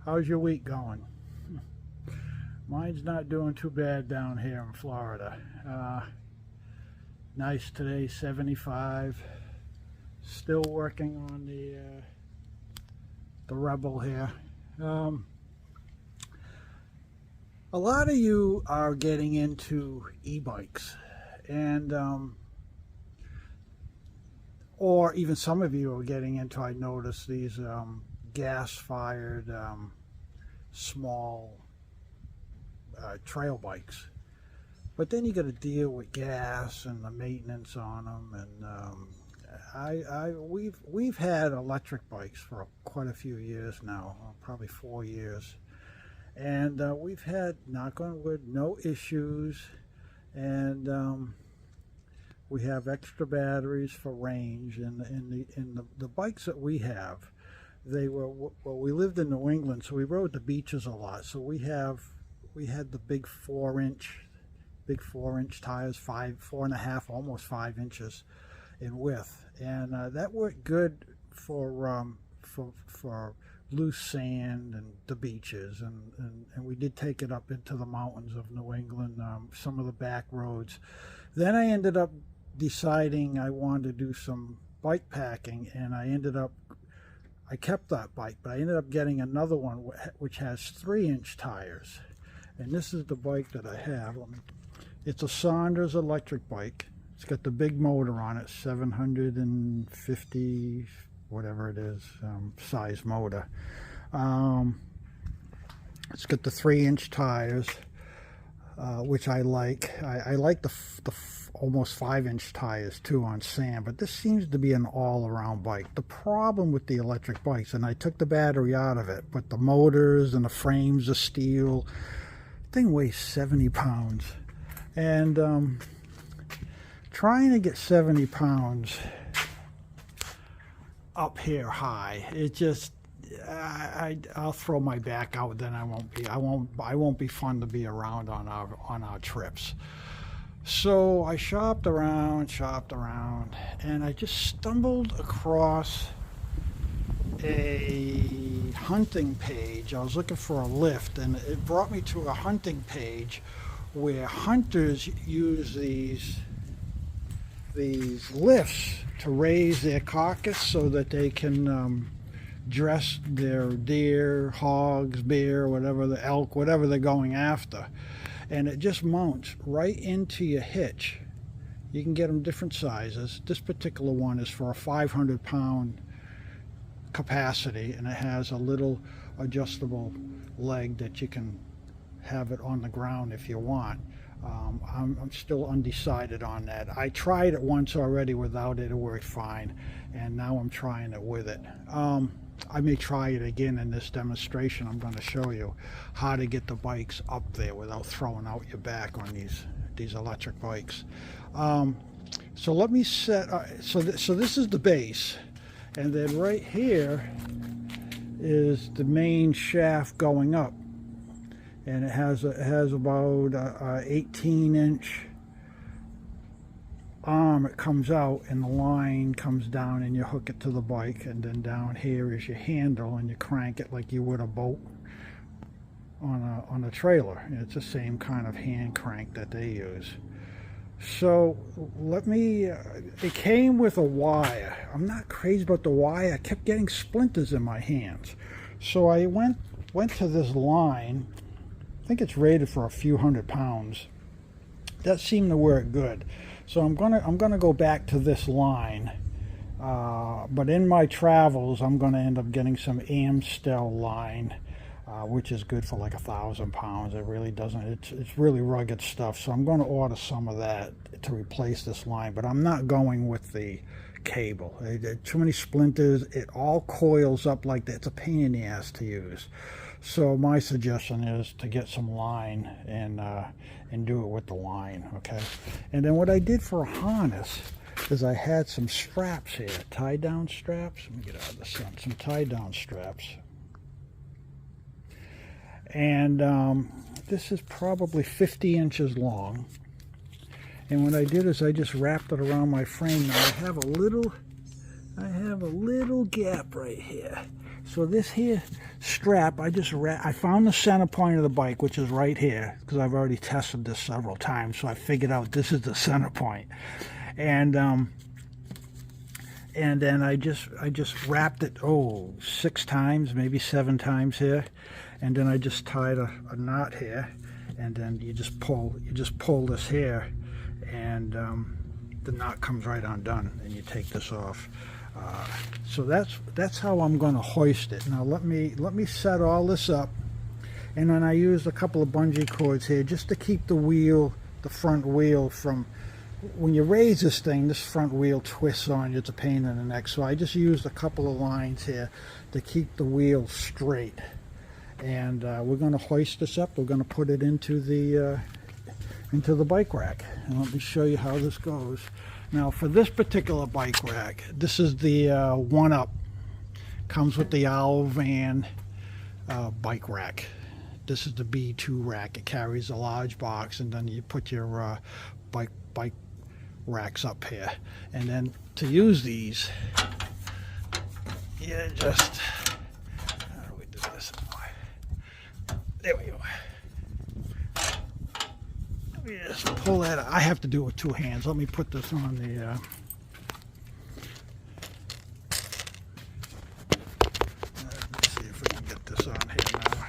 How's your week going? Mine's not doing too bad down here in Florida. Nice today, 75. Still working on the Revel here. A lot of you are getting into e-bikes, and or even some of you are getting into, I noticed, these gas-fired small trail bikes. But then you got to deal with gas and the maintenance on them, and we've had electric bikes for quite a few years now, probably 4 years, and we've had, knock on wood, no issues, and we have extra batteries for range, and the bikes that we have, they were, well, we lived in New England, so we rode the beaches a lot. So we had the big 4-inch tires, 4.5, almost 5 inches in width, and that worked good for loose sand and the beaches, and we did take it up into the mountains of New England, some of the back roads. Then I ended up deciding I wanted to do some bike packing, and I kept that bike, but I ended up getting another one which has 3-inch tires, and this is the bike that I have. It's a Saunders electric bike. It's got the big motor on it, 750 whatever it is, size motor. It's got the 3-inch tires, which I like. I like the almost 5-inch tires too on sand, but this seems to be an all-around bike. The problem with the electric bikes, and I took the battery out of it, but the motors and the frames of steel, thing weighs 70 pounds, and trying to get 70 pounds up here high, it just, I'll throw my back out. Then I won't be fun to be around on our trips. So I shopped around, and I just stumbled across a hunting page. I was looking for a lift, and it brought me to a hunting page where hunters use these lifts to raise their carcass so that they can dress their deer, hogs, bear, whatever, the elk, whatever they're going after. And it just mounts right into your hitch. You can get them different sizes. This particular one is for a 500-pound capacity, and it has a little adjustable leg that you can have it on the ground if you want. I'm still undecided on that. I tried it once already without it. It worked fine, and now I'm trying it with it. I may try it again in this demonstration. I'm going to show you how to get the bikes up there without throwing out your back on these electric bikes. So let me set. So this is the base, and then right here is the main shaft going up, and it has about a 18-inch arm. It comes out, and the line comes down, and you hook it to the bike, and then down here is your handle, and you crank it like you would a boat on a trailer. It's the same kind of hand crank that they use. So it came with a wire. I'm not crazy about the wire. I kept getting splinters in my hands, so I went to this line. I think it's rated for a few hundred pounds. That seemed to work good. So I'm gonna go back to this line, but in my travels I'm gonna end up getting some Amstel line, which is good for like 1,000 pounds. It really doesn't. It's really rugged stuff. So I'm going to order some of that to replace this line, but I'm not going with the cable. Too many splinters. It all coils up like that. It's a pain in the ass to use. So my suggestion is to get some line and do it with the line, okay? And then what I did for a harness is I had some straps here, tie-down straps. Let me get out of the sun. Some tie-down straps. And this is probably 50 inches long. And what I did is I just wrapped it around my frame. Now I have a little I have a little gap right here. So this here strap, I found the center point of the bike, which is right here, because I've already tested this several times. So I figured out this is the center point, and then I just wrapped it 6 times, maybe 7 times here, and then I just tied a knot here, and then you just pull this here, and the knot comes right undone, and you take this off. So that's how I'm going to hoist it. Now let me set all this up, and then I used a couple of bungee cords here just to keep the front wheel from, when you raise this thing, this front wheel twists on you. It's a pain in the neck. So I just used a couple of lines here to keep the wheel straight. And we're going to hoist this up. We're going to put it into the bike rack. And let me show you how this goes. Now for this particular bike rack, this is the 1-Up. Comes with the Owl Van bike rack. This is the B2 rack. It carries a large box, and then you put your bike racks up here. And then to use these, you just, how do we do this? There we go. You just pull that out. I have to do it with 2 hands. Let me put this on the let's see if we can get this on here now.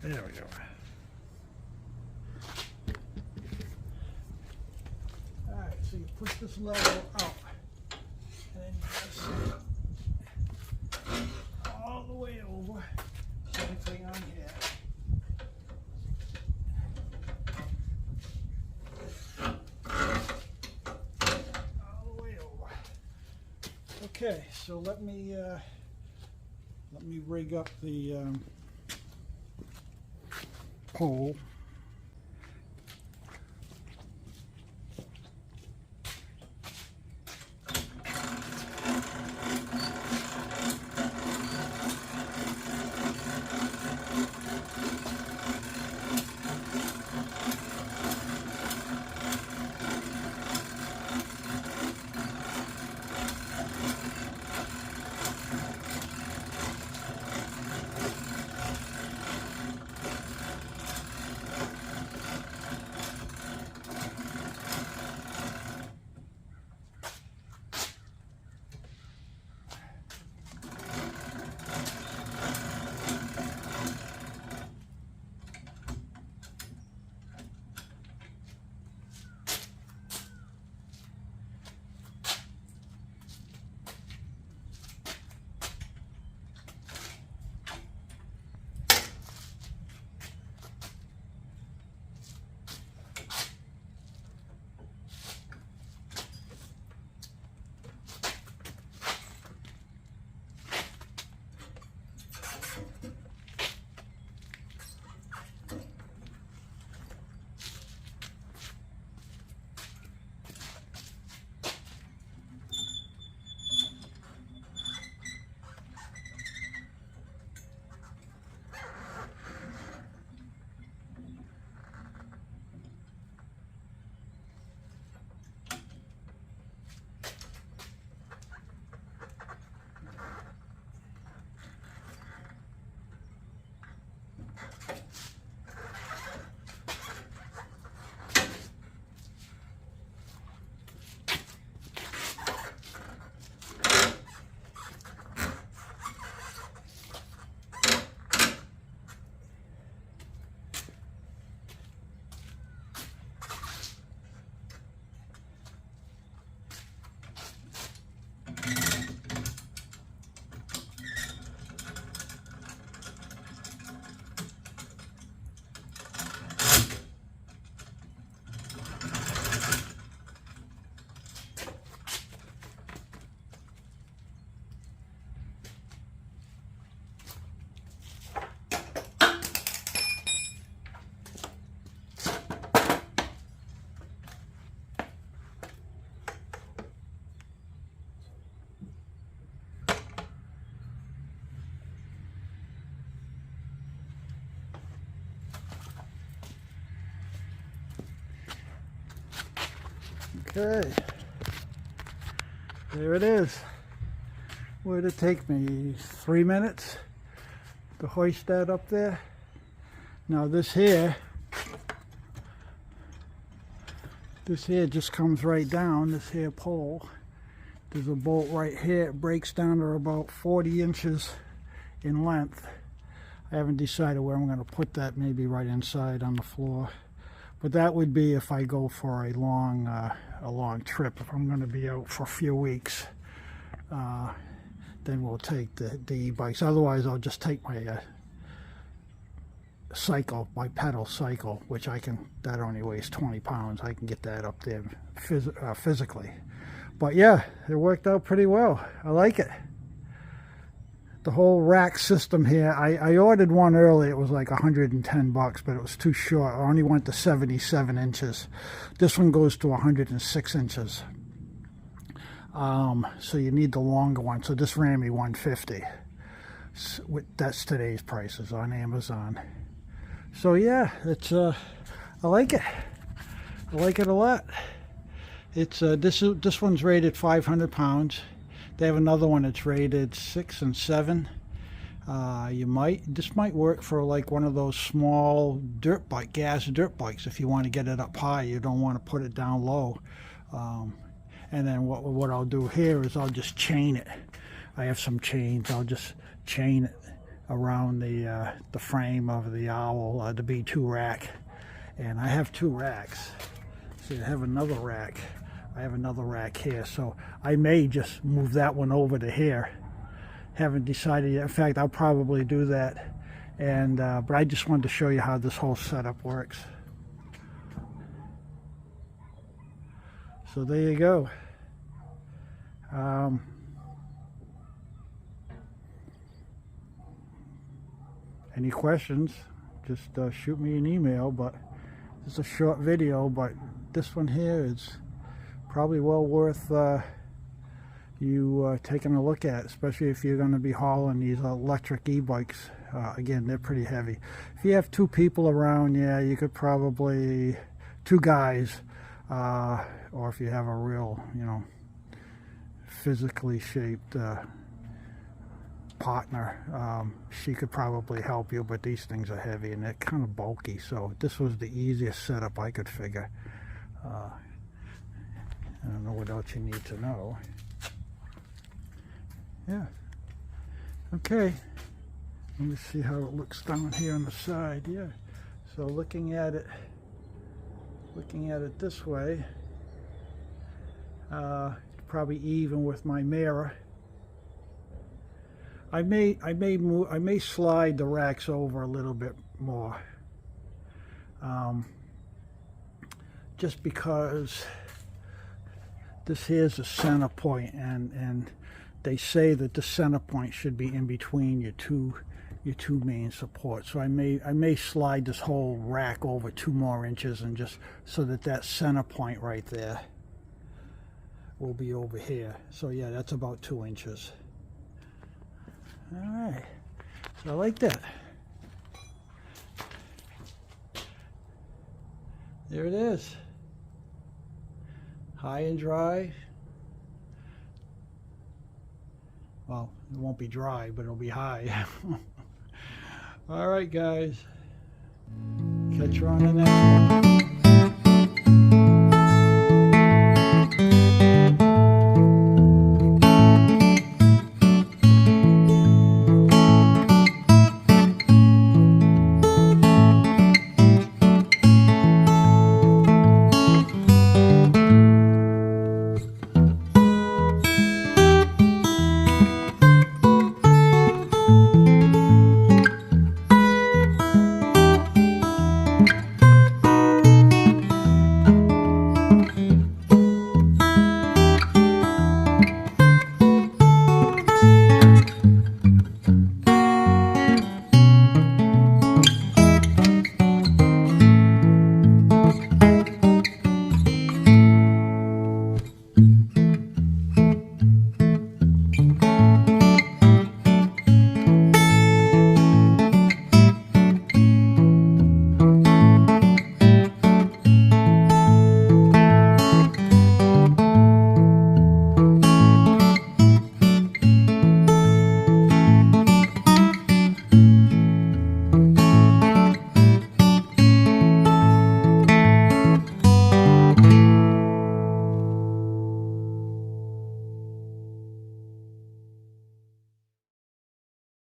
There we go. Alright, so you push this lever out, and then you just all the way over. Same thing on here. Okay, so let me rig up the pole. Okay. There it is. What did it take me? 3 minutes to hoist that up there. Now this here just comes right down, this here pole. There's a bolt right here. It breaks down to about 40 inches in length. I haven't decided where I'm going to put that, maybe right inside on the floor. But that would be if I go for a long trip. If I'm going to be out for a few weeks, then we'll take the e-bikes. Otherwise, I'll just take my cycle, my pedal cycle, which that only weighs 20 pounds. I can get that up there physically. But yeah, it worked out pretty well. I like it. The whole rack system here, I ordered one early. It was like 110 bucks, but it was too short. I only went to 77 inches. This one goes to 106 inches. So you need the longer one. So this ran me 150. So that's today's prices on Amazon. So yeah, it's I like it. I like it a lot. It's this one's rated 500 pounds. They have another one that's rated 6 and 7. This might work for like one of those small gas dirt bikes. If you want to get it up high, you don't want to put it down low. And then what I'll do here is I'll just chain it. I have some chains. I'll just chain it around the frame of the Owl, the B2 rack. And I have 2 racks. See, I have another rack. I have another rack here, so I may just move that one over to here. Haven't decided yet. In fact, I'll probably do that. And but I just wanted to show you how this whole setup works. So there you go. Any questions? Just shoot me an email. But it's a short video, but this one here is probably well worth you taking a look at, especially if you're going to be hauling these electric e-bikes. Again, they're pretty heavy. If you have 2 people around, yeah, you could probably 2 guys, or if you have a real, physically shaped partner, she could probably help you. But these things are heavy and they're kind of bulky, so this was the easiest setup I could figure. I don't know what else you need to know. Yeah. Okay. Let me see how it looks down here on the side. Yeah. So looking at it this way, probably even with my mirror. I may slide the racks over a little bit more. Just because this here's a center point, and they say that the center point should be in between your two main supports. So I may slide this whole rack over 2 more inches, and just so that center point right there will be over here. So yeah, that's about 2 inches. All right. So I like that. There it is. High and dry. Well, it won't be dry, but it'll be high. All right, guys. Catch you on the next one.